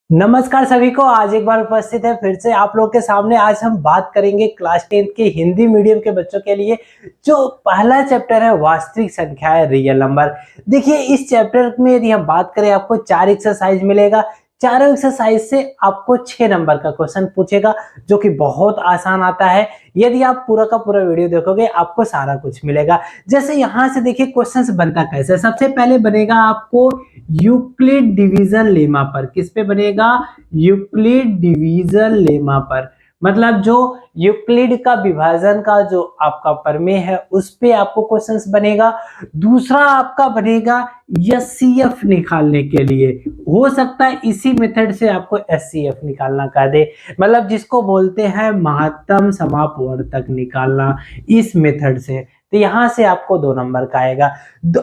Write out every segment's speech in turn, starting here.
नमस्कार सभी को। आज एक बार उपस्थित है फिर से आप लोग के सामने। आज हम बात करेंगे क्लास 10 के हिंदी मीडियम के बच्चों के लिए जो पहला चैप्टर है वास्तविक संख्याएं रियल नंबर। देखिए इस चैप्टर में यदि हम बात करें आपको 4 एक्सरसाइज मिलेगा। चारों एक्सरसाइज से आपको 6 नंबर का क्वेश्चन पूछेगा जो कि बहुत आसान आता है। यदि आप पूरा का पूरा वीडियो देखोगे आपको सारा कुछ मिलेगा। जैसे यहाँ से देखिए क्वेश्चन बनता कैसे। सबसे पहले बनेगा आपको यूक्लिड डिवीजन लेमा पर। किस पे बनेगा? यूक्लिड डिवीजन लेमा पर। मतलब जो यूक्लिड का विभाजन का जो आपका प्रमेय है उस पे आपको क्वेश्चंस बनेगा। दूसरा आपका बनेगा एचसीएफ निकालने के लिए। हो सकता है इसी मेथड से आपको एचसीएफ निकालना कह दे, मतलब जिसको बोलते हैं महत्तम समापवर्तक निकालना, इस मेथड से। तो यहां से आपको 2 नंबर का आएगा।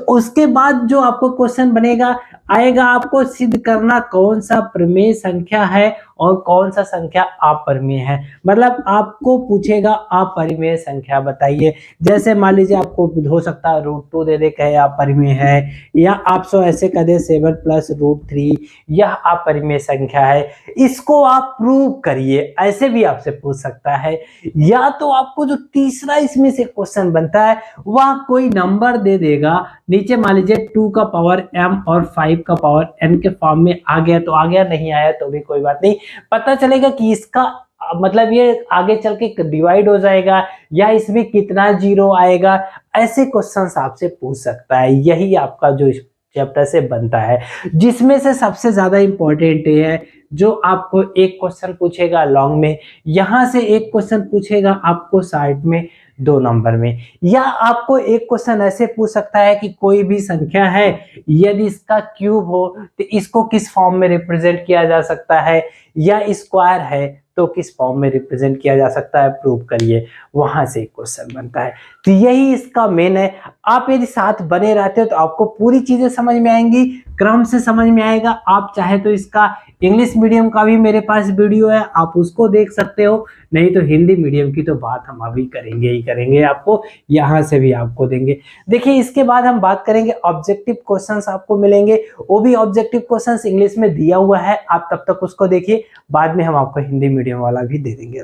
उसके बाद जो आपको क्वेश्चन बनेगा आएगा आपको सिद्ध करना कौन सा प्रमेय संख्या है और कौन सा संख्या अपरिमेय है। मतलब आपको पूछेगा अपरिमेय संख्या बताइए। जैसे मान लीजिए आपको हो सकता है √2 दे दे कहे अपरिमेय है, या आप सो ऐसे कह दे 7 + √3 यह अपरिमेय संख्या है। इसको आप प्रूव करिए, ऐसे भी आपसे पूछ सकता है। या तो आपको जो तीसरा इसमें से क्वेश्चन बनता है वह कोई नंबर दे देगा नीचे, मान लीजिए 2 का पावर m और 5 का पावर n के फॉर्म में आ गया तो आ गया, नहीं आया तो भी कोई बात नहीं। पता चलेगा कि इसका मतलब ये आगे चल के डिवाइड हो जाएगा या इसमें कितना जीरो आएगा। ऐसे क्वेश्चंस आपसे पूछ सकता है। यही आपका जो चैप्टर से बनता है, जिसमें से सबसे ज्यादा इंपॉर्टेंट है जो आपको एक क्वेश्चन पूछेगा लॉन्ग में, यहां से एक क्वेश्चन पूछेगा आपको साइड में 2 नंबर में। या आपको एक क्वेश्चन ऐसे पूछ सकता है कि कोई भी संख्या है यदि इसका क्यूब हो तो इसको किस फॉर्म में रिप्रेजेंट किया जा सकता है, या स्क्वायर है तो किस फॉर्म में रिप्रेजेंट किया जा सकता है, प्रूव करिए। वहां से एक क्वेश्चन बनता है। तो यही इसका मेन है। आप यदि साथ बने रहते हो तो आपको पूरी चीजें समझ में आएंगी, क्रम से समझ में आएगा। आप चाहे तो इसका इंग्लिश मीडियम का भी मेरे पास वीडियो है, आप उसको देख सकते हो। नहीं तो हिंदी मीडियम की तो बात हम अभी करेंगे ही करेंगे, आपको यहाँ से भी आपको देंगे। देखिए इसके बाद हम बात करेंगे ऑब्जेक्टिव क्वेश्चंस आपको मिलेंगे। वो भी ऑब्जेक्टिव क्वेश्चंस इंग्लिश में दिया हुआ है, आप तब तक उसको देखिए। बाद में हम आपको हिंदी मीडियम वाला भी दे देंगे।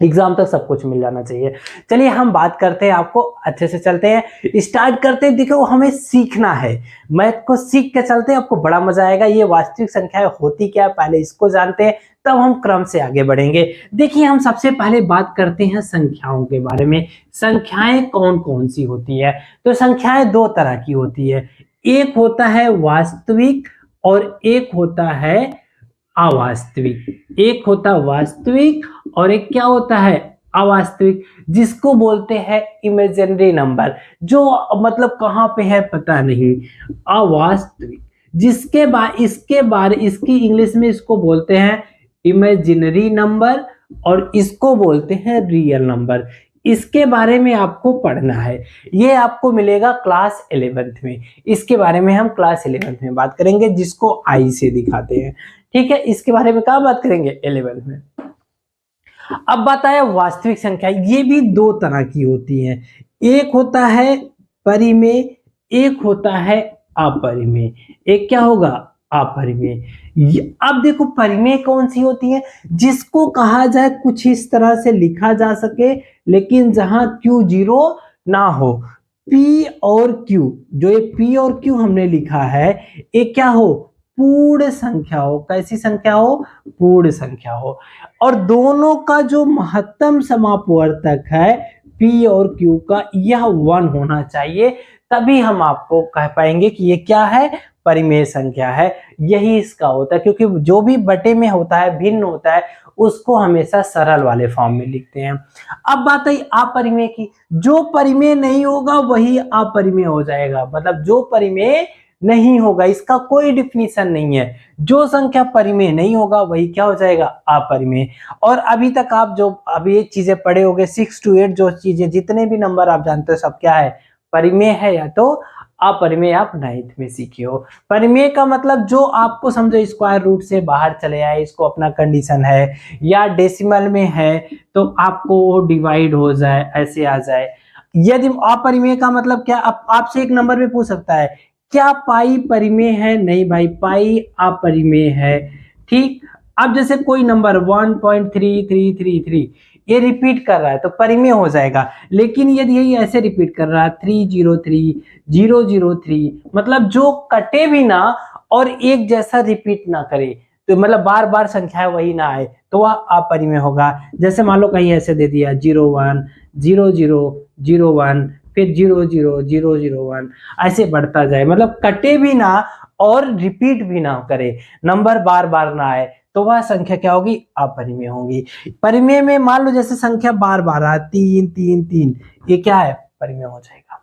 एग्जाम तक सब कुछ मिल जाना चाहिए। चलिए हम बात करते हैं, आपको अच्छे से चलते हैं, स्टार्ट करते हैं। देखो हमें सीखना है, मैथ को सीख के चलते हैं, आपको बड़ा मजा आएगा। ये वास्तविक संख्याएं होती क्या है पहले इसको जानते हैं, तब हम क्रम से आगे बढ़ेंगे। देखिए हम सबसे पहले बात करते हैं संख्याओं के बारे में। संख्याएं कौन कौन सी होती है? तो संख्याएं 2 तरह की होती है। एक होता है वास्तविक और एक होता है अवास्तविक। एक होता वास्तविक और एक क्या होता है? अवास्तविक, जिसको बोलते हैं इमेजिनरी नंबर, जो मतलब कहाँ पे है पता नहीं। अवास्तविक, जिसके बाद इसके बारे इसकी इंग्लिश में इसको बोलते हैं इमेजिनरी नंबर और इसको बोलते हैं रियल नंबर। इसके बारे में आपको पढ़ना है। ये आपको मिलेगा क्लास 11th में। इसके बारे में हम क्लास 11th में बात करेंगे, जिसको आई से दिखाते हैं। ठीक है, इसके बारे में कहाँ बात करेंगे? 11 में। अब बात आया वास्तविक संख्या। ये भी 2 तरह की होती है। एक होता है परिमेय, एक होता है अपरिमेय। एक क्या होगा? अपरिमेय। अब देखो परिमेय कौन सी होती है? जिसको कहा जाए कुछ इस तरह से लिखा जा सके, लेकिन जहां Q 0 ना हो। P और Q, जो ये P और Q हमने लिखा है, एक क्या हो? पूर्ण संख्या हो। कैसी संख्या हो? पूर्ण संख्या हो। और दोनों का जो महत्तम समापवर्तक है P और Q का, यह 1 होना चाहिए। तभी हम आपको कह पाएंगे कि ये क्या है? परिमेय संख्या है। यही इसका होता है, क्योंकि जो भी बटे में होता है, भिन्न होता है, उसको हमेशा सरल वाले फॉर्म में लिखते हैं। अब बात आई अपरिमेय की। जो परिमेय नहीं होगा वही अपरिमेय हो जाएगा। मतलब जो परिमेय नहीं होगा, इसका कोई डिफिनीशन नहीं है। जो संख्या परिमेय नहीं होगा वही क्या हो जाएगा? अपरिमेय। और अभी तक आप जो अभी ये चीजें पढ़े होंगे 6 to 8, जो चीजें जितने भी नंबर आप जानते हो सब क्या है? परिमेय है या तो अपरिमेय। आप 9th में सीखे हो। परिमेय का मतलब जो आपको समझो स्क्वायर रूट से बाहर चले आए, इसको अपना कंडीशन है, या डेसिमल में है तो आपको वो डिवाइड हो जाए, ऐसे आ जाए। यदि अपरिमेय का मतलब क्या? आपसे एक नंबर में पूछ सकता है क्या पाई परिमेय है? नहीं भाई, पाई अपरिमेय है। ठीक। अब जैसे कोई नंबर 1.3333 ये रिपीट कर रहा है तो परिमेय हो जाएगा, लेकिन यदि यही ऐसे रिपीट कर रहा है 303 003, मतलब जो कटे भी ना और एक जैसा रिपीट ना करे, तो मतलब बार बार संख्या वही ना आए, तो वह अपरिमेय होगा। जैसे मान लो कहीं ऐसे दे दिया 010001, फिर 00001, ऐसे बढ़ता जाए, मतलब कटे भी ना और रिपीट भी ना करे, नंबर बार बार ना आए, तो वह संख्या क्या होगी? अपरिमेय होगी। परिमेय में मान लो जैसे संख्या बार बार आ 3 3 3, ये क्या है? परिमेय हो जाएगा।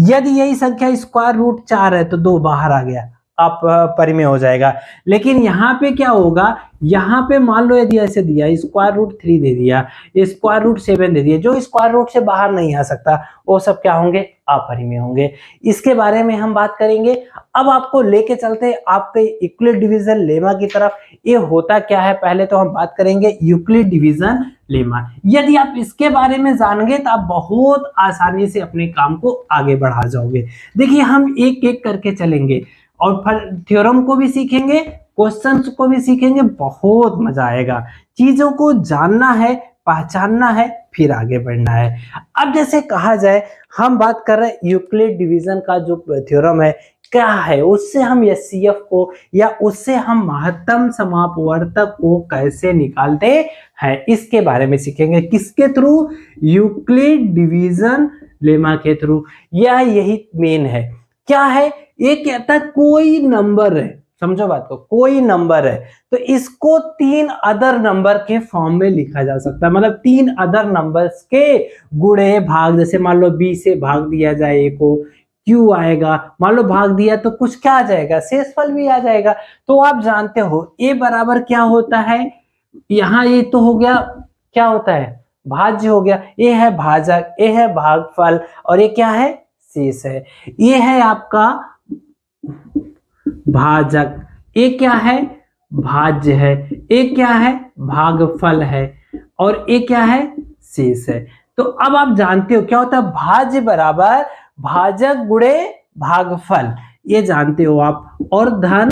यदि यही संख्या स्क्वायर रूट 4 है तो 2 बाहर आ गया, आप परिमेय हो जाएगा। लेकिन यहाँ पे क्या होगा, यहाँ पे मान लो यदि ऐसे दिया स्क्वायर रूट 3 दे दिया, स्क्वायर रूट 7 दे दिया, जो स्क्वायर रूट से बाहर नहीं आ सकता वो सब क्या होंगे? अपरिमेय होंगे। इसके बारे में हम बात करेंगे। अब आपको लेके चलते आपके यूक्लिड डिवीजन लेमा की तरफ। ये होता क्या है, पहले तो हम बात करेंगे यूक्लिड डिवीजन लेमा। यदि आप इसके बारे में जान गए तो आप बहुत आसानी से अपने काम को आगे बढ़ा जाओगे। देखिए हम एक एक करके चलेंगे और फिर थ्योरम को भी सीखेंगे, क्वेश्चंस को भी सीखेंगे, बहुत मजा आएगा। चीजों को जानना है, पहचानना है, फिर आगे बढ़ना है। अब जैसे कहा जाए, हम बात कर रहे हैं यूक्लिड डिवीजन का जो थ्योरम है क्या है, उससे हम एचसीएफ को या उससे हम महत्तम समापवर्तक को कैसे निकालते हैं, इसके बारे में सीखेंगे। किसके थ्रू? यूक्लिड डिवीजन लेमा के थ्रू। यह यही मेन है। क्या है? ये कहता है कोई नंबर है, समझो बात को, कोई नंबर है तो इसको 3 अदर नंबर के फॉर्म में लिखा जा सकता है, मतलब 3 अदर नंबर्स के गुणे भाग। जैसे मान लो b से भाग दिया जाए a को, q आएगा, मान लो भाग दिया तो कुछ क्या आ जाएगा? शेषफल भी आ जाएगा। तो आप जानते हो a बराबर क्या होता है, यहाँ ये तो हो गया, क्या होता है? भाज्य हो गया। ये है भाजक, ये है भागफल, और ये क्या है? शेष है। ये है आपका भाजक, ये क्या है? भाज्य है। ये क्या है? भागफल है। और ये क्या है? शेष है। तो अब आप जानते हो क्या होता है? भाज्य बराबर भाजक गुणे भागफल, ये जानते हो आप, और धन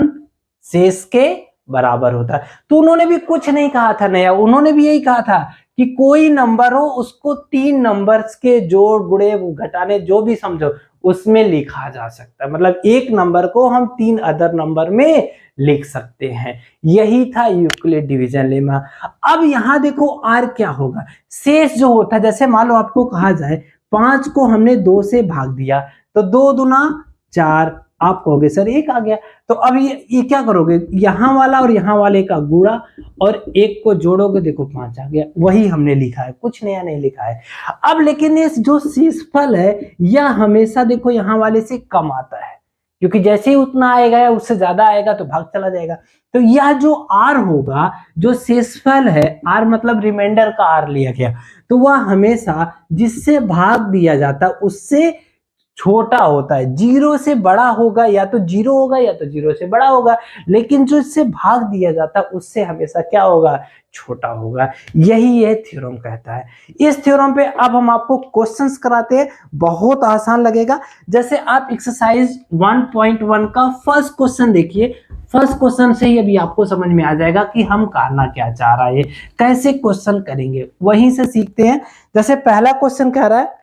शेष के बराबर होता है। तो उन्होंने भी कुछ नहीं कहा था नया, उन्होंने भी यही कहा था कि कोई नंबर हो उसको 3 नंबर्स के जोड़ गुणे घटाने जो भी समझो उसमें लिखा जा सकता है, मतलब एक नंबर को हम 3 अदर नंबर में लिख सकते हैं। यही था यूक्लिड डिवीजन लेमा। अब यहां देखो आर क्या होगा, शेष जो होता है। जैसे मान लो आपको कहा जाए 5 को हमने 2 से भाग दिया तो 2 दूना 4, आप कहोगे सर 1 आ गया। तो अब ये क्या करोगे, यहां वाला और यहां वाले का गुणा और 1 को जोड़ोगे, देखो 5 आ गया। वही हमने लिखा है, कुछ नया नहीं लिखा है। अब लेकिन ये जो शेषफल है यह हमेशा देखो यहाँ वाले से कम आता है, क्योंकि जैसे ही उतना आएगा या उससे ज्यादा आएगा तो भाग चला जाएगा। तो यह जो आर होगा, जो शेषफल है, आर मतलब रिमाइंडर का आर लिया गया, तो वह हमेशा जिससे भाग दिया जाता उससे छोटा होता है। 0 से बड़ा होगा या तो 0 होगा या तो 0 से बड़ा होगा, लेकिन जो इससे भाग दिया जाता है उससे हमेशा क्या होगा? छोटा होगा। यही यह थ्योरम कहता है। इस थ्योरम पे अब हम आपको क्वेश्चंस कराते हैं, बहुत आसान लगेगा। जैसे आप एक्सरसाइज 1.1 का फर्स्ट क्वेश्चन देखिए। फर्स्ट क्वेश्चन से ही अभी आपको समझ में आ जाएगा कि हम कहना क्या चाह रहा है, कैसे क्वेश्चन करेंगे, वहीं से सीखते हैं। जैसे पहला क्वेश्चन कह रहा है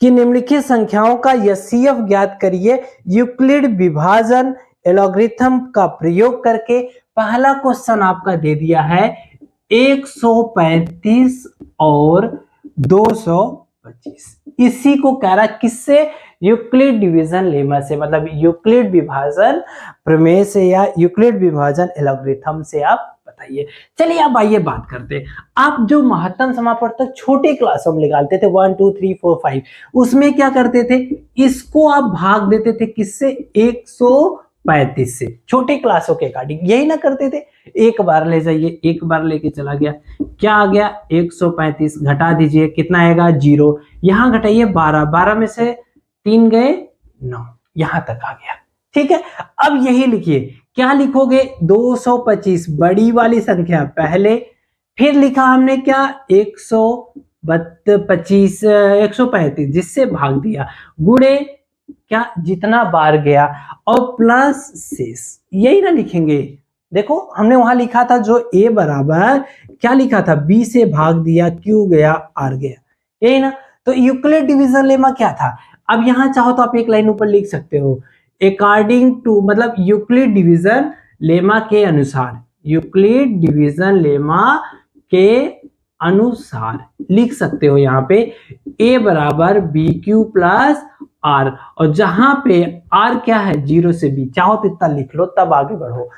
कि निम्नलिखित संख्याओं का एचसीएफ ज्ञात करिए यूक्लिड विभाजन एल्गोरिथम का प्रयोग करके। पहला क्वेश्चन आपका दे दिया है 135 और 225, इसी को कह रहा है किससे? यूक्लिड डिवीजन लेमा से, मतलब यूक्लिड विभाजन प्रमेय से या यूक्लिड विभाजन एल्गोरिथम से आप बताइए। चलिए अब आइए बात करते हैं। आप जो महत्तम समापवर्तक छोटे क्लासों में निकालते थे 1 2 3 4 5, उसमें क्या करते थे? इसको आप भाग देते थे किससे? 135 से, छोटे क्लासों के अकॉर्डिंग यही ना करते थे। एक बार ले जाइए, एक बार लेके चला गया, क्या आ गया? 135, घटा दीजिए, कितना आएगा? 0। यहां घटाइए 12, 12 में से 3 गए 9, यहां तक आ गया। ठीक है, अब यही लिखिए, क्या लिखोगे? 225 बड़ी वाली संख्या पहले, फिर लिखा हमने क्या? 135 जिससे भाग दिया, गुणे क्या? जितना बार गया, और प्लस शेष, यही ना लिखेंगे। देखो हमने वहां लिखा था जो a बराबर क्या लिखा था, b से भाग दिया, q गया, r गया, यही ना। तो यूक्लिड डिवीजन लेमा क्या था, अब यहां चाहो तो आप एक लाइन ऊपर लिख सकते हो, अकॉर्डिंग टू, मतलब यूक्लिड डिवीजन लेमा के अनुसार, यूक्लिड डिवीजन लेमा के अनुसार लिख सकते हो यहाँ पे a बराबर बी क्यू प्लस आर, और जहां पे r क्या है 0 से b, चाहो तो इतना लिख लो तब आगे बढ़ो।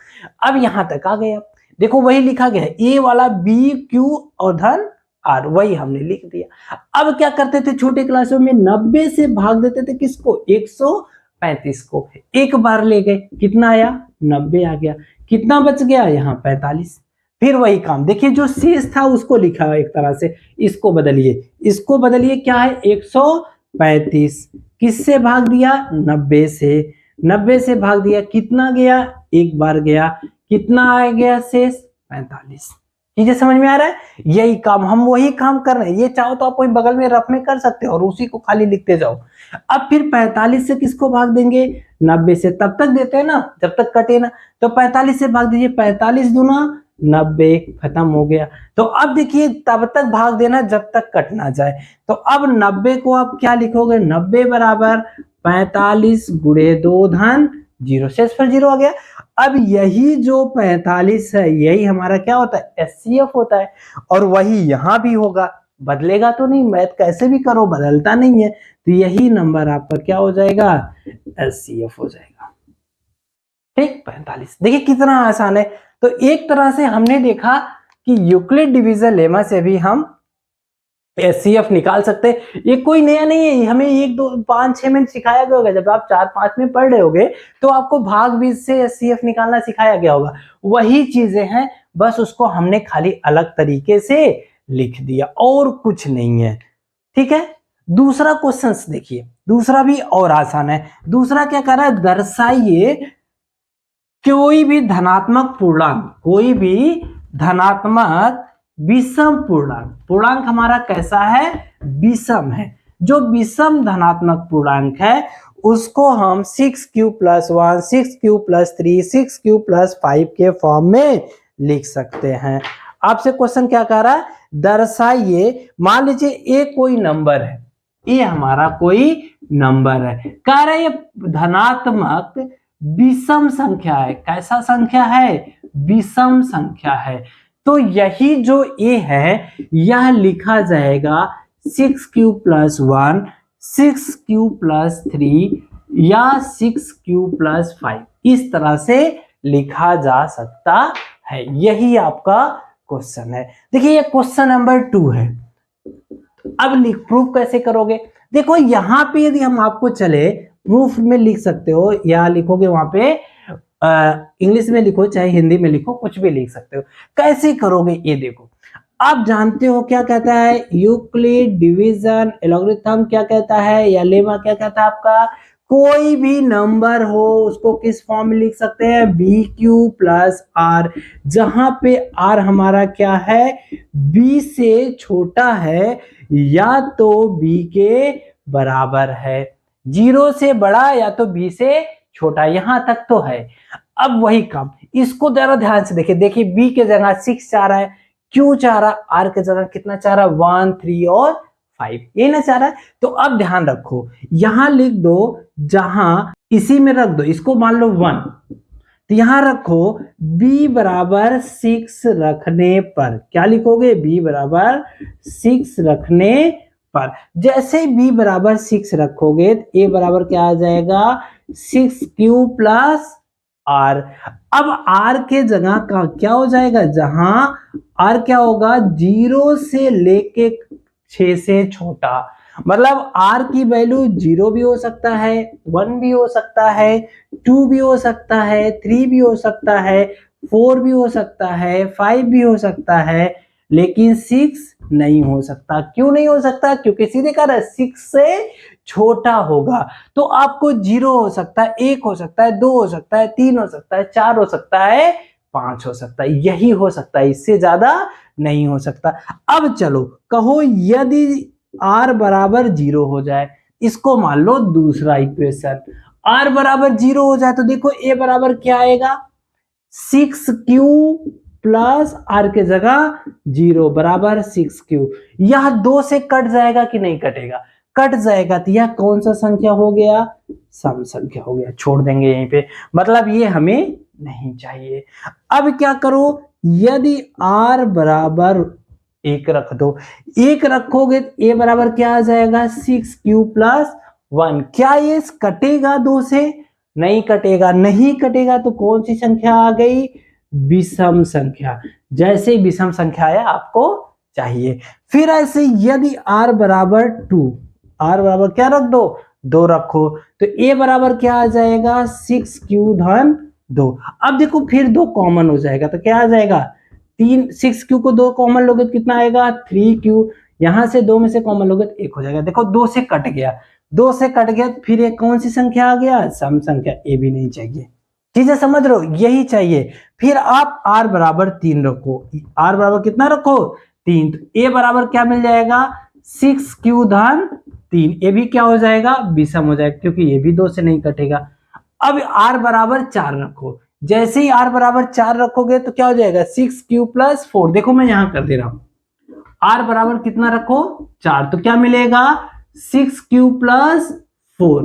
अब यहां तक आ गया, देखो वही लिखा गया है a वाला b q और धन r, वही हमने लिख दिया। अब क्या करते थे छोटे क्लासों में, 90 से भाग देते थे किसको, 135 को, एक बार ले गए, कितना आया 90 आ गया, कितना बच गया यहाँ 45। फिर वही काम देखिए, जो शेष था उसको लिखा एक तरह से, इसको बदलिए क्या है 135, किससे भाग दिया 90 से, 90 से भाग दिया, कितना गया एक बार गया, कितना आ गया शेष 45। चीजें समझ में आ रहा है, यही काम हम वही काम कर रहे हैं, ये चाहो तो आप कोई बगल में रफ में कर सकते हो और उसी को खाली लिखते जाओ। अब फिर 45 से किसको भाग देंगे 90 से, तब तक देते हैं ना जब तक कटे ना, तो 45 से भाग दीजिए, 45 दूना 90, खत्म हो गया। तो अब देखिए तब तक भाग देना जब तक कट ना जाए, तो अब 90 को आप क्या लिखोगे, 90 बराबर 45 गुणे 2 धन 0, शेष पर 0 आ गया। अब यही जो 45 है यही हमारा क्या होता है एचसीएफ होता है, और वही यहां भी होगा, बदलेगा तो नहीं, मैथ कैसे भी करो बदलता नहीं है, तो यही नंबर आपका क्या हो जाएगा एचसीएफ हो जाएगा। ठीक 45, देखिए कितना आसान है। तो एक तरह से हमने देखा कि यूक्लिड डिवीजन लेमा से भी हम एचसीएफ निकाल सकते हैं, ये कोई नया नहीं है, हमें 1 2 5 6 में सिखाया गया होगा, जब आप 4 5 में पढ़ रहे होगे तो आपको भाग बीज से एचसीएफ निकालना सिखाया गया होगा, वही चीजें हैं, बस उसको हमने खाली अलग तरीके से लिख दिया और कुछ नहीं है। ठीक है, दूसरा क्वेश्चन देखिए, दूसरा भी और आसान है। दूसरा क्या कर रहा है, दर्शाइए कोई भी धनात्मक पूर्णांक, कोई भी धनात्मक विषम पूर्णांक, पूर्णांक हमारा कैसा है विषम है, जो विषम धनात्मक पूर्णांक है उसको हम 6q plus 1 6q plus 3 6q plus 5 के फॉर्म में लिख सकते हैं। आपसे क्वेश्चन क्या कह रहा है, दर्शाइए, मान लीजिए ये कोई नंबर है, ये हमारा कोई नंबर है, कह रहा है ये धनात्मक विषम संख्या है, कैसा संख्या है विषम संख्या है, तो यही जो ए है यह लिखा जाएगा 6q प्लस 1 6q प्लस 3 या 6q प्लस 5, इस तरह से लिखा जा सकता है, यही आपका क्वेश्चन है। देखिए ये क्वेश्चन नंबर 2 है। अब प्रूफ कैसे करोगे, देखो यहां पे यदि हम आपको चले प्रूफ में लिख सकते हो, या लिखोगे वहां पे इंग्लिश में लिखो चाहे हिंदी में लिखो, कुछ भी लिख सकते हो, कैसे करोगे ये देखो। आप जानते हो क्या कहता है यूक्लिड डिवीजन एल्गोरिथम क्या कहता है, या लेमा क्या कहता है आपका, कोई भी नंबर हो उसको किस फॉर्म में लिख सकते हैं बी क्यू प्लस आर, जहां पे आर हमारा क्या है बी से छोटा है या तो बी के बराबर है, 0 से बड़ा या तो बी से छोटा, यहां तक तो है। अब वही काम, इसको जरा ध्यान से देखिए बी के जगह 6 चाह रहा है, क्यू चाह रहा, आर के जगह कितना चाह रहा 1 3 और 5, ये ना चाह रहा है। तो अब ध्यान रखो यहां लिख दो, जहां इसी में रख दो, इसको मान लो 1, तो यहां रखो b बराबर 6 रखने पर, क्या लिखोगे b बराबर 6 रखने पर, जैसे b बराबर 6 रखोगे तो a बराबर क्या आ जाएगा 6q प्लस r। अब r के जगह का क्या हो जाएगा, जहां r क्या होगा 0 से लेके 6 से छोटा, मतलब r की वैल्यू 0 भी हो सकता है 1 भी हो सकता है 2 भी हो सकता है 3 भी हो सकता है 4 भी हो सकता है 5 भी हो सकता है, लेकिन 6 नहीं हो सकता। क्यों नहीं हो सकता, क्योंकि सीधे कह रहा है 6 से छोटा होगा, तो आपको 0 हो सकता है 1 हो सकता है 2 हो सकता है 3 हो सकता है 4 हो सकता है 5 हो सकता है, यही हो सकता है, इससे ज्यादा नहीं हो सकता। अब चलो कहो यदि r बराबर 0 हो जाए, इसको मान लो दूसरा इक्वेशन, r बराबर 0 हो जाए तो देखो a बराबर क्या आएगा, 6q प्लस r के जगह 0 बराबर 6q। यह 2 से कट जाएगा कि नहीं कटेगा? कट जाएगा। तो यह कौन सा संख्या हो गया? सम संख्या हो गया। छोड़ देंगे यहीं पे, मतलब ये हमें नहीं चाहिए। अब क्या करो, यदि r बराबर 1 रख दो, 1 रखोगे तो a बराबर क्या आ जाएगा? 6q plus 1। क्या ये कटेगा 2 से? नहीं कटेगा। नहीं कटेगा तो कौन सी संख्या आ गई? विषम संख्या। जैसे विषम संख्या है आपको चाहिए। फिर ऐसे यदि r बराबर 2, r बराबर क्या रख दो? 2 रखो, तो a बराबर क्या आ जाएगा? 6q धन 2। अब देखो फिर 2 कॉमन हो जाएगा तो क्या आ जाएगा? 6q को 2 कॉमन लोगे तो कितना आएगा? 3q। यहां से 2 में से कॉमन लोगे तो 1 हो जाएगा। देखो 2 से कट गया, 2 से कट गया, फिर एक कौन सी संख्या आ गया? सम संख्या। ए भी नहीं चाहिए। चीजें समझ रहे हो? यही चाहिए। फिर आप r बराबर 3 रखो, r बराबर कितना रखो? 3। तो a बराबर क्या मिल जाएगा? 6q धन 3। ये भी क्या हो जाएगा? विषम हो जाएगा, क्योंकि ये भी 2 से नहीं कटेगा। अब r बराबर 4 रखो। जैसे ही r बराबर 4 रखोगे तो क्या हो जाएगा? 6q plus 4। देखो मैं यहां कर दे रहा हूं, r बराबर कितना रखो? 4। तो क्या मिलेगा? 6q plus 4।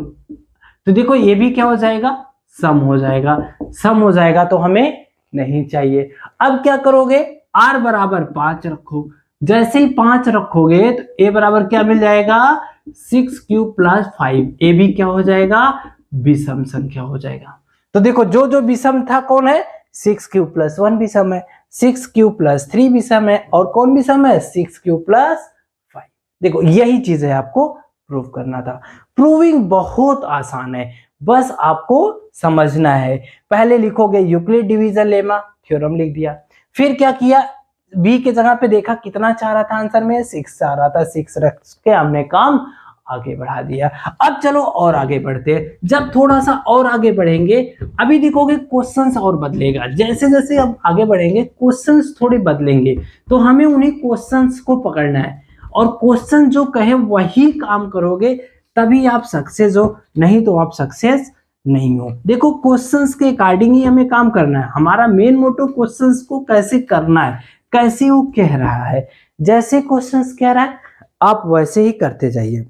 तो देखो ये भी क्या हो जाएगा? सम हो जाएगा। सम हो जाएगा तो हमें नहीं चाहिए। अब क्या करोगे? r बराबर 5 रखो। जैसे ही 5 रखोगे तो a बराबर क्या मिल जाएगा? 6q plus 5। ए भी क्या हो जाएगा? विषम संख्या हो जाएगा। तो देखो जो जो विषम था कौन है? 6q प्लस 1 विषम है, 6q प्लस 3 विषम है, और कौन विषम है? 6q plus 5। देखो यही चीज है आपको प्रूव करना था। प्रूविंग बहुत आसान है, बस आपको समझना है। पहले लिखोगे यूक्लिड डिवीजन लेमा, थ्योरम लिख दिया। फिर क्या किया? बी के जगह पे देखा कितना चाह रहा था आंसर में? 6 चाह रहा था, 6 रख के हमने काम आगे बढ़ा दिया। अब चलो और आगे बढ़ते हैं। जब थोड़ा सा और आगे बढ़ेंगे, अभी देखोगे क्वेश्चंस और बदलेगा। जैसे जैसे अब आगे बढ़ेंगे क्वेश्चंस थोड़े बदलेंगे, तो हमें उन्हीं क्वेश्चंस को पकड़ना है, और क्वेश्चन जो कहे वही काम करोगे, तभी आप सक्सेस हो, नहीं तो आप सक्सेस नहीं हो। देखो क्वेश्चंस के अकॉर्डिंग ही हमें काम करना है। हमारा मेन मोटो क्वेश्चंस को कैसे करना है, कैसे वो कह रहा है, जैसे क्वेश्चंस कह रहा है आप वैसे ही करते जाइए।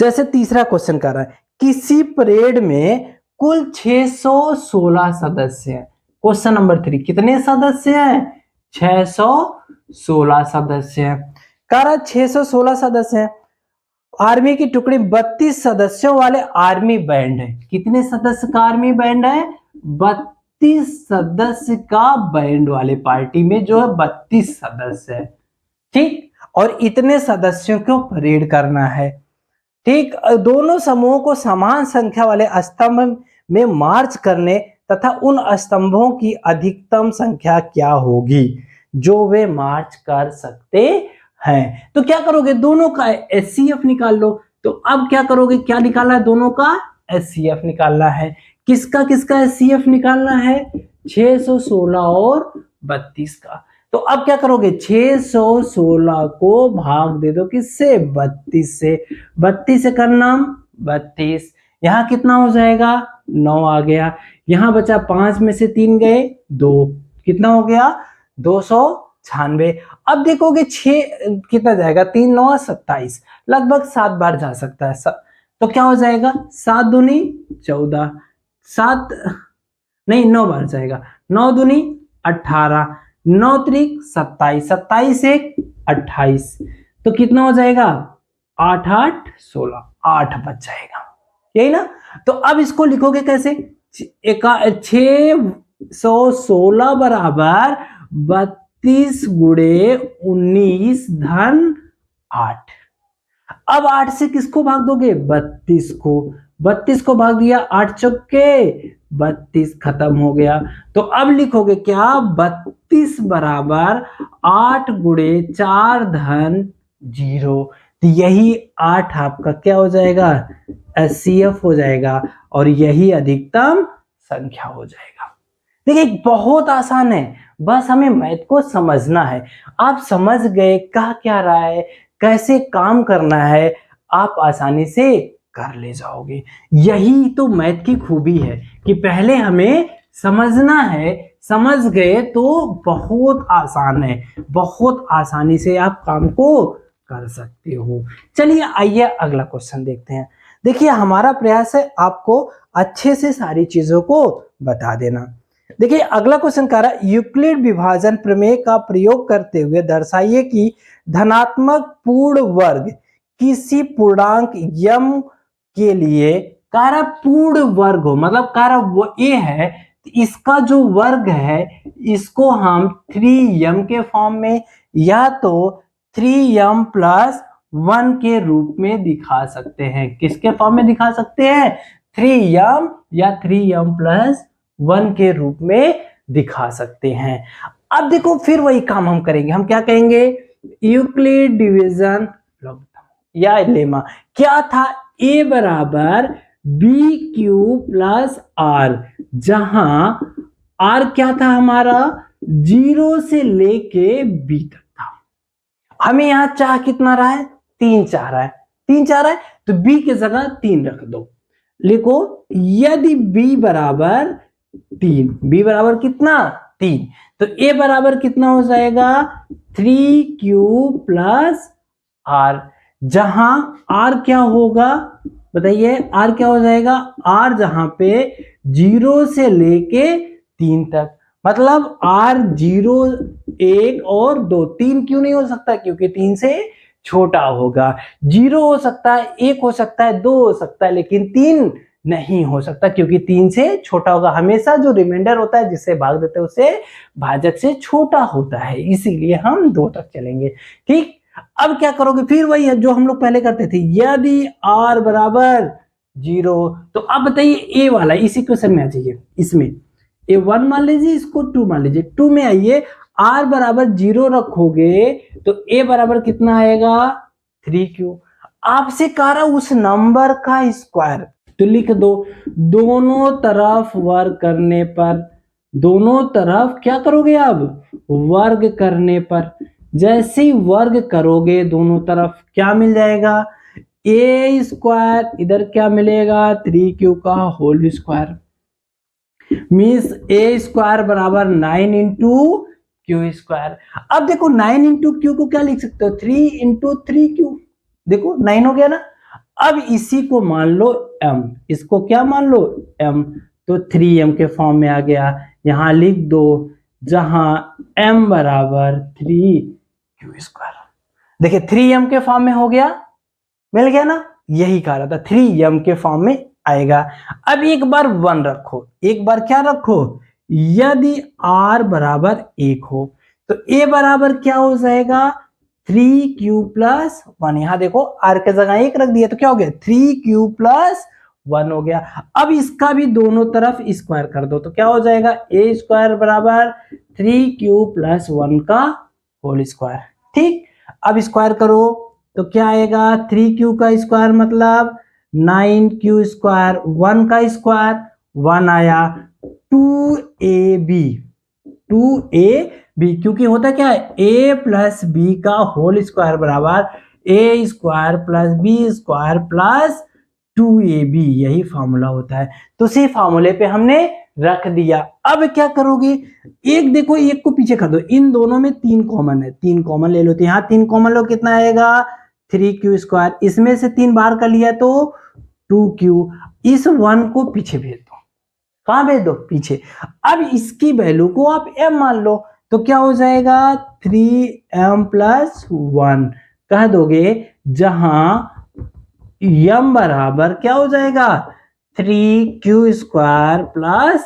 जैसे तीसरा क्वेश्चन कर रहा है, किसी परेड में कुल 616 सदस्य हैं। क्वेश्चन नंबर 3, कितने सदस्य हैं? 616 सदस्य हैं। कह रहा 616 सदस्य हैं। आर्मी की टुकड़ी 32 सदस्यों वाले आर्मी बैंड है। कितने सदस्य का आर्मी बैंड है? 32 सदस्य का बैंड वाले पार्टी में जो है 32 सदस्य है। ठीक, और इतने सदस्यों को परेड करना है। ठीक, दोनों समूहों को समान संख्या वाले स्तंभ में मार्च करने तथा उन स्तंभों की अधिकतम संख्या क्या होगी जो वे मार्च कर सकते हैं। तो क्या करोगे? दोनों का एचसीएफ निकाल लो। तो अब क्या करोगे? क्या निकालना है? दोनों का एचसीएफ निकालना है। किसका किसका एचसीएफ निकालना है? 616 और 32 का। तो अब क्या करोगे? 616 को भाग दे दो किससे? 32 से। 32 से करना 32, यहां कितना हो जाएगा? 9 आ गया। यहां बचा 5 में से 3 गए 2, कितना हो गया? 296। अब देखोगे 6 कितना जाएगा? 3 9 27, लगभग 7 बार जा सकता है। तो क्या हो जाएगा? 7 दूनी 14, 7 नहीं 9 बार जाएगा। 9 दूनी 18, 9 त्रिक 27, 27 एक 28, तो कितना हो जाएगा? 8 8 16, 8 बच जाएगा, यही ना। तो अब इसको लिखोगे कैसे? 616 बराबर 32 गुणे 19 धन 8। अब 8 से किसको भाग दोगे? 32 को। 32 को भाग दिया, 8 चौके 32, खत्म हो गया। तो अब लिखोगे क्या? 32 बराबर 8 गुणे 4 धन 0। तो यही 8 आपका क्या हो जाएगा? एचसीएफ हो जाएगा, और यही अधिकतम संख्या हो जाएगा। देखिए बहुत आसान है, बस हमें मैथ को समझना है। आप समझ गए कह क्या रहा है, कैसे काम करना है, आप आसानी से कर ले जाओगे। यही तो मैथ की खूबी है कि पहले हमें समझना है, समझ गए तो बहुत आसान है, बहुत आसानी से आप काम को कर सकते हो। चलिए आइए अगला क्वेश्चन देखते हैं। देखिए हमारा प्रयास है आपको अच्छे से सारी चीजों को बता देना। देखिए अगला क्वेश्चन कह रहा है यूक्लिड विभाजन प्रमेय का प्रयोग करते हुए दर्शाइए कि धनात्मक पूर्ण वर्ग किसी पूर्णांक यम के लिए कारा पूर्ण वर्ग हो, मतलब कारा वो ए है, इसका जो वर्ग है इसको हम 3m के फॉर्म में या तो 3m प्लस 1 के रूप में दिखा सकते हैं। किसके फॉर्म में दिखा सकते हैं? 3m या 3m प्लस 1 के रूप में दिखा सकते हैं। अब देखो फिर वही काम हम करेंगे, हम क्या कहेंगे? यूक्लिड डिवीजन या लेमा क्या था? a बराबर बी क्यू प्लस आर, जहां आर क्या था हमारा? 0 से लेके b तक था। हमें यहां चाह कितना रहा है? 3 चाह रहा है, 3 चाह रहा है तो b की जगह 3 रख दो। लिखो यदि b बराबर 3, b बराबर कितना? 3, तो a बराबर कितना हो जाएगा? 3q प्लस r, जहां r क्या होगा बताइए? r क्या हो जाएगा? r जहां पे 0 से लेके 3 तक, मतलब r 0 1 और 2, 3 क्यों नहीं हो सकता? क्योंकि 3 से छोटा होगा। 0 हो सकता है, 1 हो सकता है, 2 हो सकता है, लेकिन 3 नहीं हो सकता क्योंकि 3 से छोटा होगा। हमेशा जो रिमाइंडर होता है जिससे भाग देते हैं उससे भाजक से छोटा होता है, इसीलिए हम 2 तक चलेंगे। ठीक, अब क्या करोगे? फिर वही है जो हम लोग पहले करते थे, यदि r बराबर 0, तो अब बताइए a वाला इसी क्वेश्चन में आ जाइए, इसमें a 1 मान लीजिए, इसको 2 मान लीजिए। 2 में आइए, r बराबर 0 रखोगे तो a बराबर कितना आएगा? 3q। आपसे कह रहा उस नंबर का स्क्वायर, तो लिख दो। दोनों तरफ वर्ग करने पर, दोनों तरफ क्या करोगे? अब वर्ग करने पर, जैसे ही वर्ग करोगे दोनों तरफ क्या मिल जाएगा? a स्क्वायर, इधर क्या मिलेगा? 3q का whole square, means a square बराबर 9 इंटू क्यू स्क्वायर। अब देखो 9 इंटू क्यू को क्या लिख सकते हो? 3 इंटू 3q, देखो 9 हो गया ना। अब इसी को मान लो m, इसको क्या मान लो? m, तो 3m के फॉर्म में आ गया। यहां लिख दो, जहां m बराबर 3q स्क्वायर। देखिए 3m के फॉर्म में हो गया, मिल गया ना, यही कह रहा था 3m के फॉर्म में आएगा। अब एक बार 1 रखो, एक बार क्या रखो? यदि r बराबर 1 हो तो a बराबर क्या हो जाएगा? 3q plus 1। यहां देखो r के जगह 1 रख दिया तो क्या हो गया? 3q प्लस 1 हो गया। अब इसका भी दोनों तरफ स्क्वायर कर दो तो क्या हो जाएगा? a स्क्वायर बराबर 3q प्लस 1 का होल स्क्वायर। ठीक, अब स्क्वायर करो तो क्या आएगा? 3q का स्क्वायर मतलब 9q स्क्वायर, 1 का स्क्वायर 1 आया, 2ab, 2ab, क्योंकि होता क्या है? a प्लस बी का होल स्क्वायर बराबर a square plus B square plus 2ab, यही फॉर्मूला होता है। तो उसी फॉर्मूले पे हमने रख दिया। अब क्या करोगे? एक देखो, एक को पीछे कर दो, इन दोनों में 3 कॉमन है, 3 कॉमन ले लो, तो यहाँ 3 कॉमन लो, कितना आएगा? 3q स्क्वायर, इसमें से 3 बाहर कर लिया तो 2q। इस 1 को पीछे भेज दो, कहां भेज दो? पीछे। अब इसकी वैल्यू को आप m मान लो तो क्या हो जाएगा? 3m प्लस 1 कह दोगे, जहां m बराबर क्या हो जाएगा? 3q स्क्वायर प्लस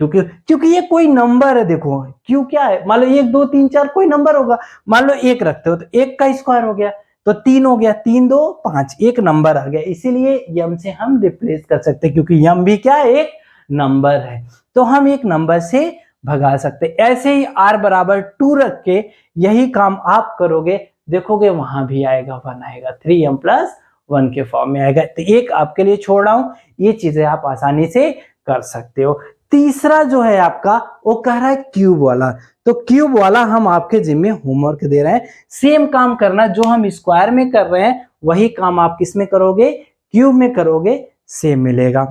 2q, क्योंकि ये कोई नंबर है। देखो q क्या है? मान लो 1 2 3 4 कोई नंबर होगा, मान लो 1 रखते हो तो 1 का स्क्वायर हो गया तो 3 हो गया, 3 2 5, एक नंबर आ गया, इसीलिए m से हम रिप्लेस कर सकते हैं क्योंकि m भी क्या है? एक नंबर है, तो हम एक नंबर से भगा सकते। ऐसे ही r बराबर 2 रख के यही काम आप करोगे, देखोगे वहां भी आएगा 1 आएगा, 3m प्लस 1 के फॉर्म में आएगा। तो एक आपके लिए छोड़ रहा हूं, ये चीजें आप आसानी से कर सकते हो। तीसरा जो है आपका वो कह रहा है क्यूब वाला, तो क्यूब वाला हम आपके जिम्मे होमवर्क दे रहे हैं। सेम काम करना जो हम स्क्वायर में कर रहे हैं वही काम आप किस में करोगे? क्यूब में करोगे, सेम मिलेगा।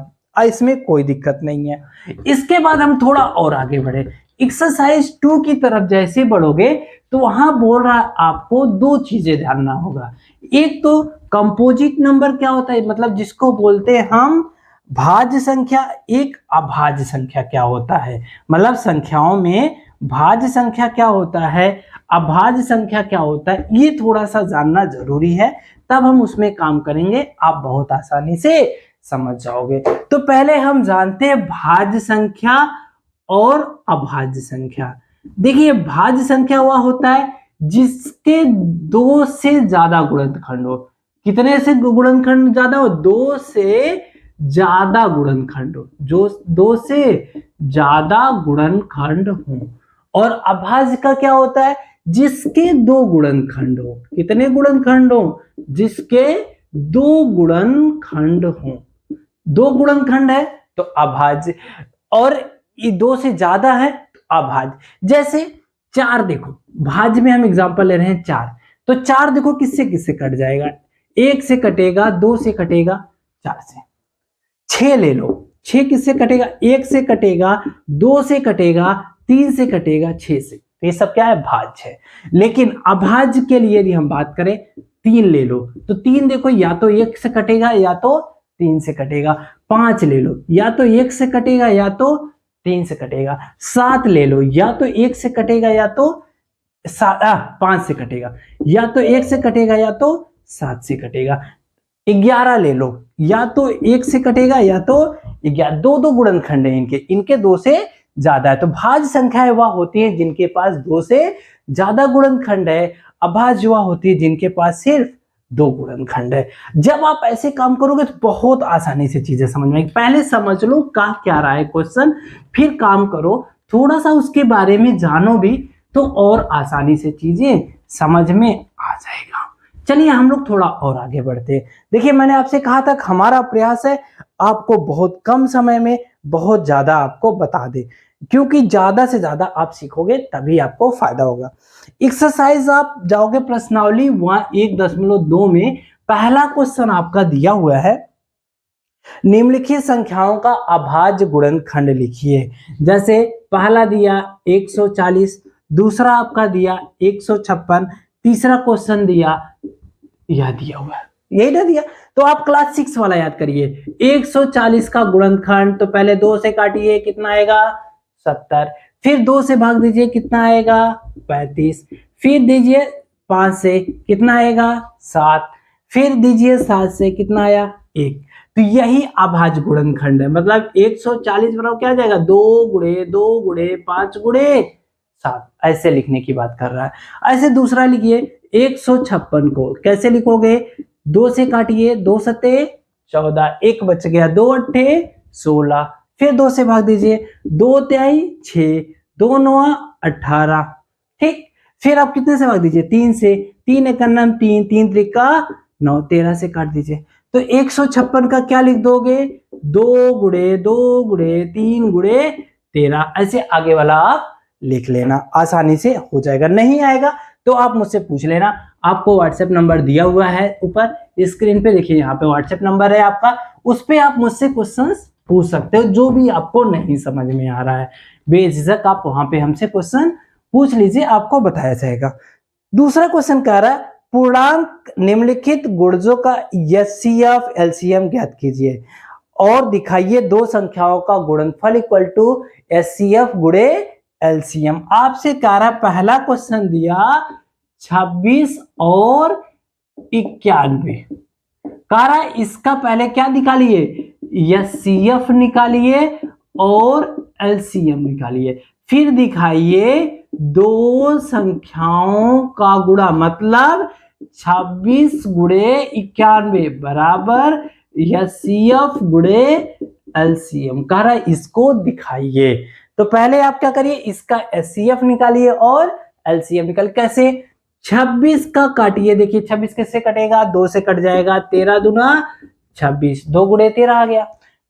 इसमें कोई दिक्कत नहीं है। इसके बाद हम थोड़ा और आगे बढ़े, एक्सरसाइज 2 की तरफ जैसे बढ़ोगे तो वहां बोल रहा है आपको दो चीजें जानना होगा। एक तो कंपोजिट नंबर क्या होता है, मतलब जिसको बोलते हैं हम भाज्य संख्या, एक अभाज्य संख्या क्या होता है, मतलब संख्याओं में भाज्य संख्या क्या होता है, अभाज्य संख्या क्या होता है, ये थोड़ा सा जानना जरूरी है, तब हम उसमें काम करेंगे, आप बहुत आसानी से समझ जाओगे। तो पहले हम जानते हैं भाज्य संख्या और अभाज्य संख्या। देखिए भाज्य संख्या वह होता है जिसके दो से ज्यादा गुणनखंड हो। कितने से गुणनखंड ज्यादा हो, दो से ज्यादा गुणनखंड हो, जो दो से ज्यादा गुणनखंड हो। और अभाज्य का क्या होता है, जिसके दो गुणनखंड हो। कितने गुणनखंड हो, जिसके दो गुणनखंड हो। दो गुणनखंड है तो अभाज्य, और ये दो से ज्यादा है तो अभाज्य। जैसे 4, देखो भाज्य में हम एग्जांपल ले रहे हैं 4, तो 4 देखो किससे किससे कट जाएगा, 1 से कटेगा, 2 से कटेगा, 4 से। 6 ले लो, 6 किससे कटेगा, 1 से कटेगा, 2 से कटेगा, 3 से कटेगा, 6 से। तो ये सब क्या है, भाज्य है। लेकिन अभाज्य के लिए यदि हम बात करें, 3 ले लो, तो 3 देखो या तो 1 से कटेगा या तो 3 से कटेगा। 5 ले लो, या तो 1 से कटेगा या तो 3 से कटेगा। 7 ले लो, या तो 1 से कटेगा या तो 5 से कटेगा, या तो 1 से कटेगा या तो 7 से कटेगा। 11 ले लो, या तो 1 से कटेगा या तो 11, दो दो गुणनखंड है इनके 2 से ज्यादा है। तो भाज्य संख्याएं वह होती है जिनके पास 2 से ज्यादा गुणनखंड है, अभाज्य वह होती है जिनके पास सिर्फ 2 गुणनखंड है। जब आप ऐसे काम करोगे तो बहुत आसानी से चीजें समझ में आएगी। पहले समझ लो कह क्या रहा है क्वेश्चन, फिर काम करो, थोड़ा सा उसके बारे में जानो भी, तो और आसानी से चीजें समझ में आ जाएगा। चलिए हम लोग थोड़ा और आगे बढ़ते हैं। देखिए मैंने आपसे कहा था हमारा प्रयास है आपको बहुत कम समय में बहुत ज्यादा आपको बता दे, क्योंकि ज्यादा से ज्यादा आप सीखोगे तभी आपको फायदा होगा। एक्सरसाइज आप जाओगे प्रश्नावली 1.2 में, पहला क्वेश्चन आपका दिया हुआ है, निम्नलिखित संख्याओं का अभाज्य गुणनखंड लिखिए। जैसे पहला दिया 140, दूसरा आपका दिया 156, तीसरा क्वेश्चन दिया यह दिया हुआ है, यही ना दिया। तो आप क्लास 6 वाला याद करिए, 140 का गुणनखंड, तो पहले 2 से काटिए, कितना आएगा 70, फिर 2 से भाग दीजिए, कितना आएगा 35, फिर दीजिए 5 से, कितना आएगा 7, फिर दीजिए 7 से, कितना आया 1। तो यही अभाज्य गुणनखंड है, मतलब 140 बराबर क्या आ जाएगा, 2 गुणे 2 गुणे 5 गुणे 7, ऐसे लिखने की बात कर रहा है। ऐसे दूसरा लिखिए 156 को कैसे लिखोगे, 2 से काटिए, 2 सत्ते 14, 1 बच गया, 2 अट्ठे 16, फिर 2 से भाग दीजिए, 2 तिहाई 6, 2 नौवा 18, ठीक। फिर आप कितने से भाग दीजिए, 3 से, 3 एक 3, 3 त्रिका 9, 13 से काट दीजिए। तो 156 का क्या लिख दोगे, 2 गुणे 2 गुणे 3 गुणे 13, ऐसे आगे वाला आप लिख लेना, आसानी से हो जाएगा। नहीं आएगा तो आप मुझसे पूछ लेना, आपको व्हाट्सएप नंबर दिया हुआ है ऊपर स्क्रीन पे, देखिए यहाँ पे व्हाट्सएप नंबर है आपका, उस पे आप मुझसे क्वेश्चंस पूछ सकते हो, जो भी आपको नहीं समझ में आ रहा है बेझिझक आप वहां पे हमसे क्वेश्चन पूछ लीजिए, आपको बताया जाएगा। दूसरा क्वेश्चन कह रहा है पूर्णांक निम्नलिखित गुणजों का एचसीएफ एलसीएम ज्ञात कीजिए और दिखाइए दो संख्याओं का गुणनफल इक्वल टू एचसीएफ गुणे एलसीएम। आपसे कह रहा है, पहला क्वेश्चन दिया 26 और 91, कह रहा है इसका पहले क्या निकालिए, एचसीएफ निकालिए और एलसीएम निकालिए, फिर दिखाइए दो संख्याओं का गुणा, मतलब 26 गुणे 91 बराबर एचसीएफ गुणे एलसीएम, कह रहा है इसको दिखाइए। तो पहले आप क्या करिए, इसका एचसीएफ निकालिए और एलसीएम निकालिए। कैसे, 26 का काटिए, देखिए 26 किससे कटेगा, 2 से कट जाएगा, 13 दूना 26, 2 गुणे 13 आ गया।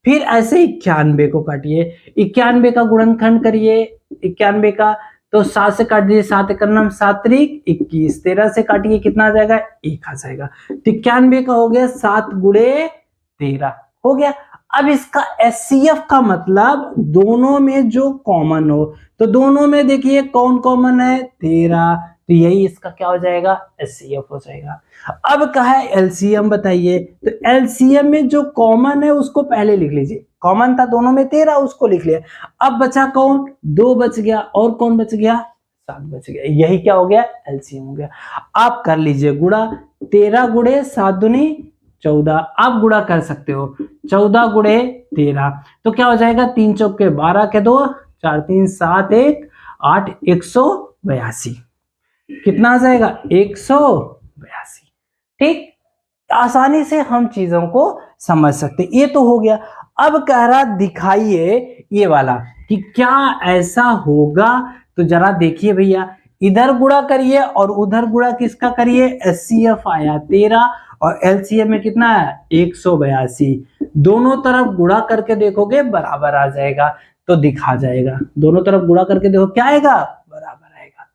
फिर ऐसे 91 को काटिए, 91 का गुणनखंड करिए 91 का, तो 7 से काट दीजिए, 7 एक 7 त्रिक 21, 13 से काटिए, कितना आ जाएगा 1 आ जाएगा। तो 91 का हो गया 7 गुणे 13 हो गया। अब इसका HCF का मतलब दोनों में जो कॉमन हो, तो दोनों में देखिए कौन कॉमन है, 13, तो यही इसका क्या हो जाएगा, HCF हो जाएगा। अब कहा है LCM बताइए, तो LCM में जो कॉमन है उसको पहले लिख लीजिए, कॉमन था दोनों में 13, उसको लिख लिया। अब बचा कौन, 2 बच गया, और कौन बच गया, 7 बच गया, यही क्या हो गया, LCM हो गया। आप कर लीजिए गुणा, 13 गुणे 7 दूनी 14, आप गुणा कर सकते हो, 14 गुणे 13, तो क्या हो जाएगा, 3 चौके 12 के 2, 4 3 7 1 8, 182, कितना आ जाएगा, 182। ठीक, आसानी से हम चीजों को समझ सकते, ये तो हो गया। अब कह रहा दिखाइए ये वाला कि क्या ऐसा होगा, तो जरा देखिए भैया, इधर गुणा करिए और उधर गुणा किसका करिए, HCF आया 13 और LCM में कितना है, 182, दोनों तरफ गुणा करके देखोगे बराबर आ जाएगा, तो दिखा जाएगा, दोनों तरफ गुणा करके देखो क्या आएगा, बराबर आएगा।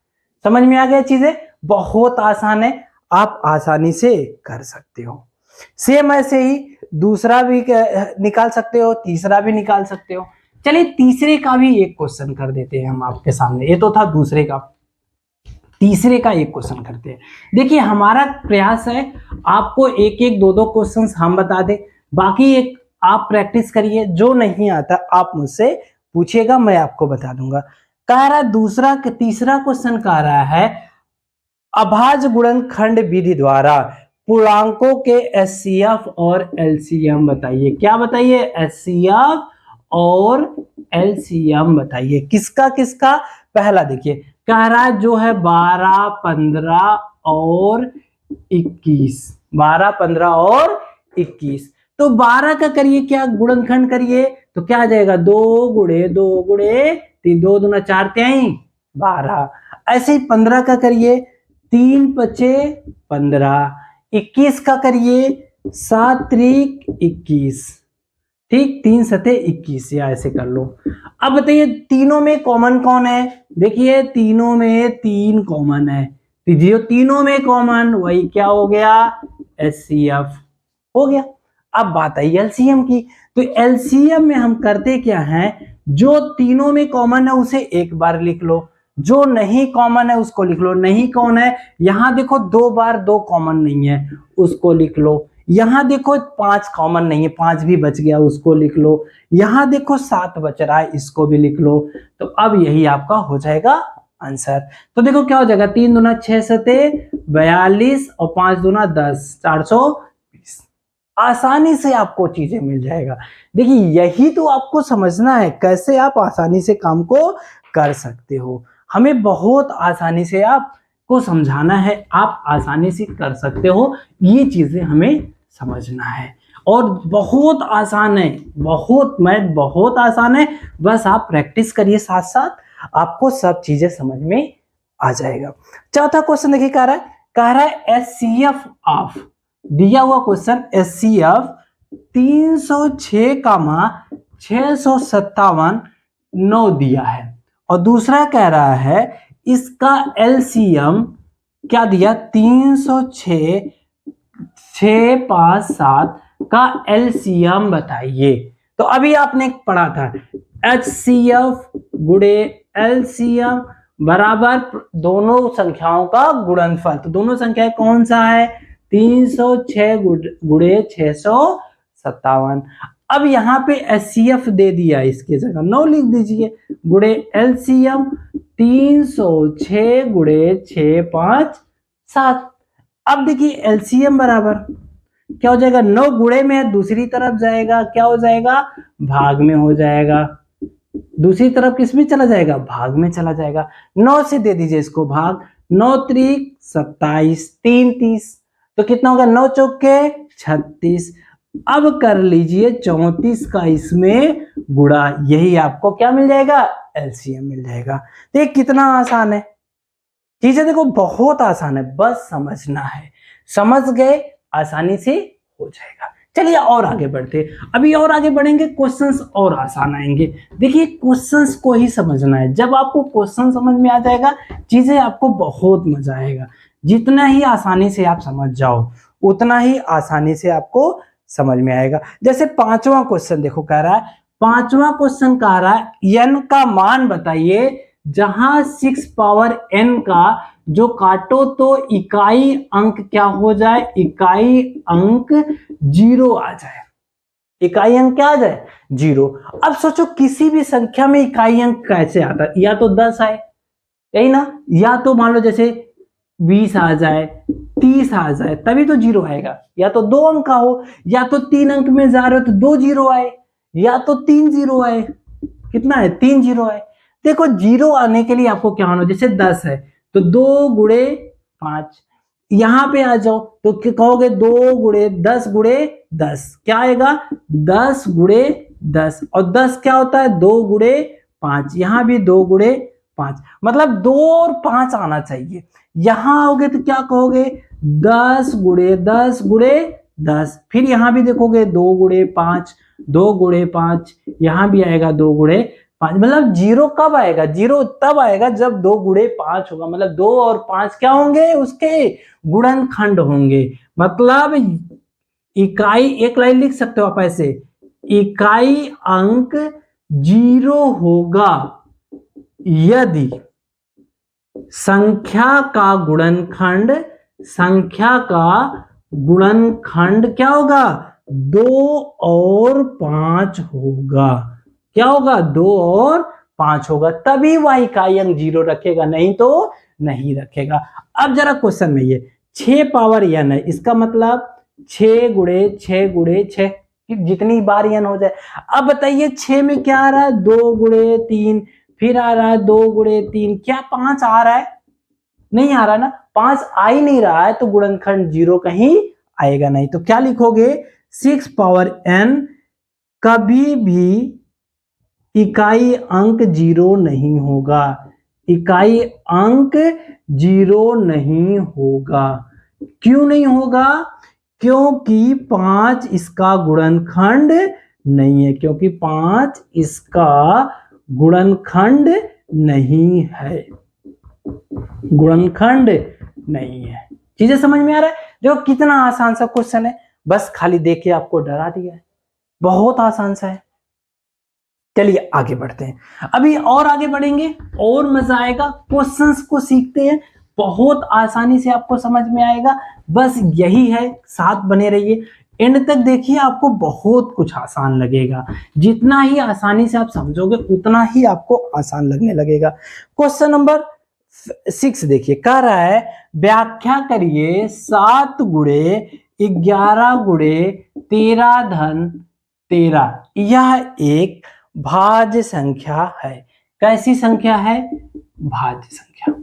समझ में आ गया चीजें, बहुत आसान है, आप आसानी से कर सकते हो। सेम ऐसे ही दूसरा भी निकाल सकते हो, तीसरा भी निकाल सकते हो। चलिए तीसरे का भी एक क्वेश्चन कर देते हैं हम आपके सामने, ये तो था दूसरे का, तीसरे का एक क्वेश्चन करते हैं। देखिए हमारा प्रयास है आपको एक एक दो दो क्वेश्चंस हम बता दें, बाकी एक आप प्रैक्टिस करिए, जो नहीं आता आप मुझसे पूछिएगा, मैं आपको बता दूंगा। कह रहा दूसरा तीसरा क्वेश्चन कह रहा है अभाज्य गुणनखंड विधि द्वारा पूर्णांकों के HCF और LCM बताइए। क्या बताइए, HCF और LCM बताइए, किसका किसका। पहला देखिए कह रहा है जो है 12 15 और 21, 12 15 और 21, तो 12 का करिए क्या, गुणनखंड करिए, तो क्या आ जाएगा, 2 गुणे 2 गुणे 3, 2 दूना 4 3 12। ऐसे ही 15 का करिए, 3 पचे 15, 21 का करिए, 7 त्रिक 21, ठीक, 3 सते 21, या ऐसे कर लो। अब बताइए तीनों में कॉमन कौन है, देखिए तीनों में 3 कॉमन है, जो तीनों में कॉमन वही क्या हो गया, HCF हो गया। अब बात आई LCM की, तो LCM में हम करते क्या हैं, जो तीनों में कॉमन है उसे एक बार लिख लो, जो नहीं कॉमन है उसको लिख लो। नहीं कौन है, यहां देखो 2 बार 2 कॉमन नहीं है, उसको लिख लो। यहां देखो 5 कॉमन नहीं है, 5 भी बच गया, उसको लिख लो। यहां देखो 7 बच रहा है, इसको भी लिख लो। तो अब यही आपका हो जाएगा आंसर। तो देखो क्या हो जाएगा, 3 दूना 6 सते 42 और 5 दूना 10, 420। आसानी से आपको चीजें मिल जाएगा। देखिए यही तो आपको समझना है, कैसे आप आसानी से काम को कर सकते हो। हमें बहुत आसानी से आपको समझाना है, आप आसानी से कर सकते हो, ये चीजें हमें समझना है। और बहुत आसान है, बहुत मैथ बहुत आसान है, बस आप प्रैक्टिस करिए, साथ साथ आपको सब चीजें समझ में आ जाएगा। चौथा क्वेश्चन देखिए कह रहा है HCF ऑफ, दिया हुआ क्वेश्चन HCF 306 657 9 दिया है, और दूसरा कह रहा है इसका LCM क्या दिया, 306 657 का LCM बताइए। तो अभी आपने पढ़ा था HCF गुणे LCM बराबर दोनों संख्याओं का गुणनफल, तो दोनों संख्याएं कौन सा है, 306 गुणे 657। अब यहाँ पे HCF दे दिया, इसके जगह 9 लिख दीजिए, गुणे LCM 306 गुणे 6 5 7। अब देखिए LCM बराबर क्या हो जाएगा, 9 गुणे में दूसरी तरफ जाएगा, क्या हो जाएगा, भाग में हो जाएगा, दूसरी तरफ किस में चला जाएगा, भाग में चला जाएगा। 9 से दे दीजिए इसको भाग, 9 त्रिक 27, 3 30, तो कितना होगा, 9 चौके 36। अब कर लीजिए 34 का इसमें गुणा, यही आपको क्या मिल जाएगा, LCM मिल जाएगा। देख कितना आसान है चीजें, देखो बहुत आसान है, बस समझना है, समझ गए आसानी से हो जाएगा। चलिए और आगे बढ़ते, अभी और आगे बढ़ेंगे, क्वेश्चंस और आसान आएंगे। देखिए क्वेश्चंस को ही समझना है, जब आपको क्वेश्चन समझ में आ जाएगा चीजें आपको बहुत मजा आएगा। जितना ही आसानी से आप समझ जाओ उतना ही आसानी से आपको समझ में आएगा। जैसे पांचवा क्वेश्चन देखो कह रहा है, पांचवा क्वेश्चन कह रहा है n का मान बताइए जहां 6 पावर n का जो काटो तो इकाई अंक क्या हो जाए, इकाई अंक 0 आ जाए, इकाई अंक क्या आ जाए 0। अब सोचो किसी भी संख्या में इकाई अंक कैसे आता है, या तो 10 आए, यही ना, या तो मान लो जैसे 20 आ जाए, 30 आ जाए, तभी तो 0 आएगा, या तो 2 अंक का हो, या तो 3 अंक में जा रहे हो तो 2 0 आए, या तो 3 0 आए, कितना है 3 0 आए। देखो 0 आने के लिए आपको क्या होना, जैसे 10 है तो 2 गुणे 5, यहां पे आ जाओ तो कहोगे 2 गुणे 10 गुणे 10 क्या आएगा 10 गुणे 10, और 10 क्या होता है 2 गुणे 5, यहां भी 2 गुणे 5, मतलब 2 और 5 आना चाहिए। यहां आओगे तो क्या कहोगे 10 गुणे 10 गुणे 10, फिर यहां भी देखोगे 2 गुणे 5, 2 गुणे 5, यहां भी आएगा 2 गुणे 5, मतलब 0 कब आएगा, 0 तब आएगा जब 2 गुणे 5 होगा, मतलब 2 और 5 क्या होंगे उसके गुणनखंड होंगे। मतलब इकाई, एक लाइन लिख सकते हो आप ऐसे, इकाई अंक 0 होगा यदि संख्या का गुणनखंड, संख्या का गुणनखंड क्या होगा 2 और 5 होगा, क्या होगा 2 और 5 होगा, तभी वह इकाई अंक 0 रखेगा, नहीं तो नहीं रखेगा। अब जरा क्वेश्चन में ये 6 पावर n है, इसका मतलब 6 गुणे 6 गुणे 6, जितनी बार n हो जाए। अब बताइए 6 में क्या आ रहा है 2 गुणे 3, फिर आ रहा है 2 गुणे 3, क्या 5 आ रहा है, नहीं आ रहा ना, 5 आ ही नहीं रहा है तो गुणनखंड 0 कहीं आएगा नहीं। तो क्या लिखोगे 6 पावर n कभी भी इकाई अंक 0 नहीं होगा, इकाई अंक 0 नहीं होगा। क्यों नहीं होगा, क्योंकि 5 इसका गुणनखंड नहीं है, क्योंकि 5 इसका गुणनखंड नहीं है, गुणनखंड नहीं है। चीजें समझ में आ रहा है, जो कितना आसान सा क्वेश्चन है, बस खाली देख के आपको डरा दिया है, बहुत आसान सा है। चलिए आगे बढ़ते हैं, अभी और आगे बढ़ेंगे और मजा आएगा, क्वेश्चंस को सीखते हैं, बहुत आसानी से आपको समझ में आएगा, बस यही है, साथ बने रहिए, एंड तक देखिए, आपको बहुत कुछ आसान लगेगा, जितना ही आसानी से आप समझोगे उतना ही आपको आसान लगने लगेगा। क्वेश्चन नंबर 6 देखिए, कह रहा है व्याख्या करिए 7 गुणे 11 गुणे 13 धन 13, यह एक भाज्य संख्या है। कैसी संख्या है, भाज्य संख्या,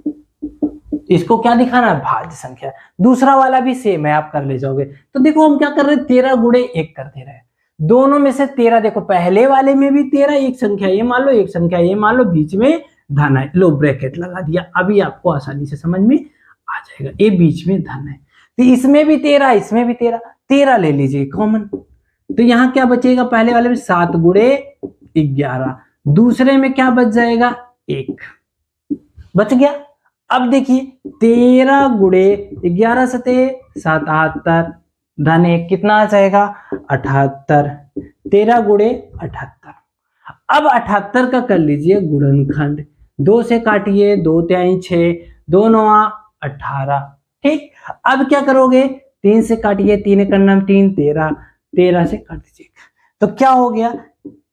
इसको क्या दिखाना है भाज्य संख्या। दूसरा वाला भी सेम है, आप कर ले जाओगे। तो देखो हम क्या कर रहे हैं 13 गुणे 1 कर दे रहे हैं, दोनों में से 13, देखो पहले वाले में भी 13 एक संख्या, ये मान लो एक संख्या, ये मान लो बीच में धन है, लो ब्रैकेट लगा दिया, अभी आपको आसानी से समझ में आ जाएगा, ये बीच में धन है, तो इसमें भी 13 इसमें भी 13, 13 ले लीजिए कॉमन, तो यहाँ क्या बचेगा, पहले वाले में 7 गुणे 11, दूसरे में क्या बच जाएगा 1 बच गया। अब देखिए 13 गुणे 11 सते 77 धन 1 कितना आ जाएगा 78, 13 गुणे 78। अब 78 का कर लीजिए गुणनखंड, 2 से काटिए, 2 तिहाई 6, 2 9 18, ठीक। अब क्या करोगे 3 से काटिए, 3 करना 3 13, 13 से काट दीजिए, तो क्या हो गया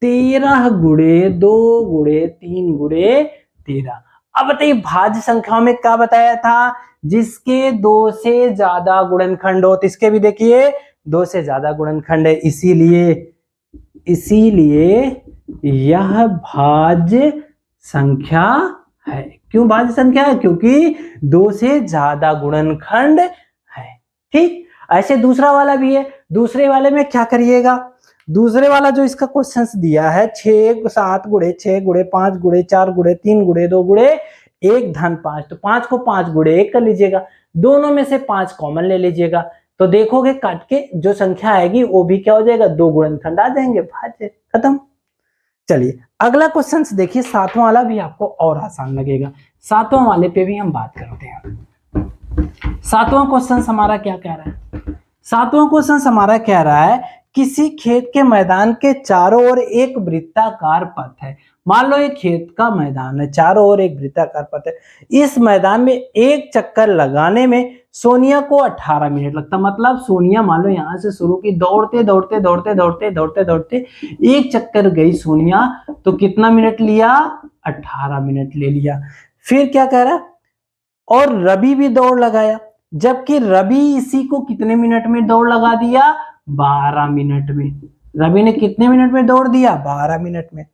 13 गुणे 2 गुणे 3 गुणे 13। अब बताइए भाज्य संख्याओं में क्या बताया था, जिसके 2 से ज्यादा गुणनखंड हो, तो इसके भी देखिए 2 से ज्यादा गुणनखंड है, इसीलिए यह भाज्य संख्या है। क्यों भाज्य संख्या है, क्योंकि 2 से ज्यादा गुणनखंड है, ठीक। ऐसे दूसरा वाला भी है, दूसरे वाले में क्या करिएगा, दूसरे वाला जो इसका क्वेश्चन दिया है 6 7 गुणे 6 गुणे 5 गुणे 4 गुणे 3 गुणे 2 गुणे 1 धन 5, तो 5 को 5 गुणे 1 कर लीजिएगा, दोनों में से 5 कॉमन ले लीजिएगा, तो देखोगे काट के जो संख्या आएगी वो भी क्या हो जाएगा 2 गुणनखंड आ जाएंगे, भाज्य, खत्म। चलिए अगला क्वेश्चन देखिए, 7वां वाला भी आपको और आसान लगेगा, 7वां वाले पे भी हम बात करते हैं। 7वां क्वेश्चन हमारा क्या कह रहा है, 7वां क्वेश्चन हमारा कह रहा है किसी खेत के मैदान के चारों ओर एक वृत्ताकार पथ है। मान लो एक खेत का मैदान है, चारों ओर एक वृत्ताकार पथ है। इस मैदान में एक चक्कर लगाने में सोनिया को 18 मिनट लगता। मतलब सोनिया मान लो यहां से शुरू की, दौड़ते दौड़ते दौड़ते दौड़ते दौड़ते दौड़ते एक चक्कर गई सोनिया, तो कितना मिनट लिया? 18 मिनट ले लिया। फिर क्या कह रहा? और रवि भी दौड़ लगाया, जबकि रवि इसी को कितने मिनट में दौड़ लगा दिया? 12 मिनट में। रवि ने कितने मिनट में दौड़ दिया? 12 मिनट में।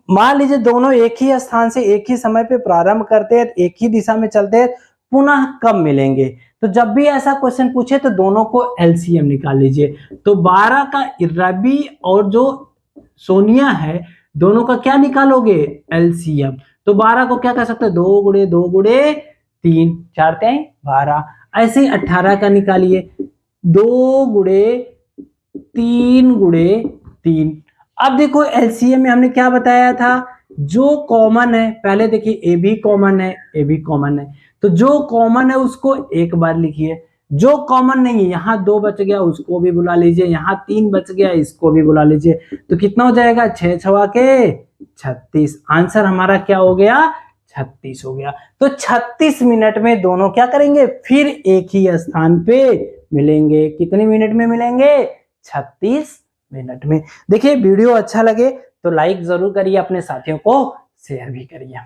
मान लीजिए दोनों एक ही स्थान से एक ही समय पे प्रारंभ करते हैं, एक ही दिशा में चलते हैं, पुनः कब मिलेंगे? तो जब भी ऐसा क्वेश्चन पूछे तो दोनों को एलसीएम निकाल लीजिए। तो 12 का रवि और जो सोनिया है दोनों का क्या निकालोगे? एलसीएम। तो 12 को क्या कर सकते हैं? 2 गुणे 2 गुणे 3, 4 3 12। ऐसे ही 18 का निकालिए, 2 गुणे 3 गुणे 3। अब देखो एलसीएम में हमने क्या बताया था? जो कॉमन है, पहले देखिए ए भी कॉमन है, ए भी कॉमन है, तो जो कॉमन है उसको एक बार लिखिए। जो कॉमन नहीं है, यहाँ 2 बच गया उसको भी बुला लीजिए, यहाँ 3 बच गया इसको भी बुला लीजिए। तो कितना हो जाएगा? 6 छवा के 36। आंसर हमारा क्या हो गया? 36 हो गया। तो 36 मिनट में दोनों क्या करेंगे? फिर एक ही स्थान पे मिलेंगे। कितने मिनट में मिलेंगे? 36 मिनट में। देखिए वीडियो अच्छा लगे तो लाइक जरूर करिए, अपने साथियों को शेयर भी करिए।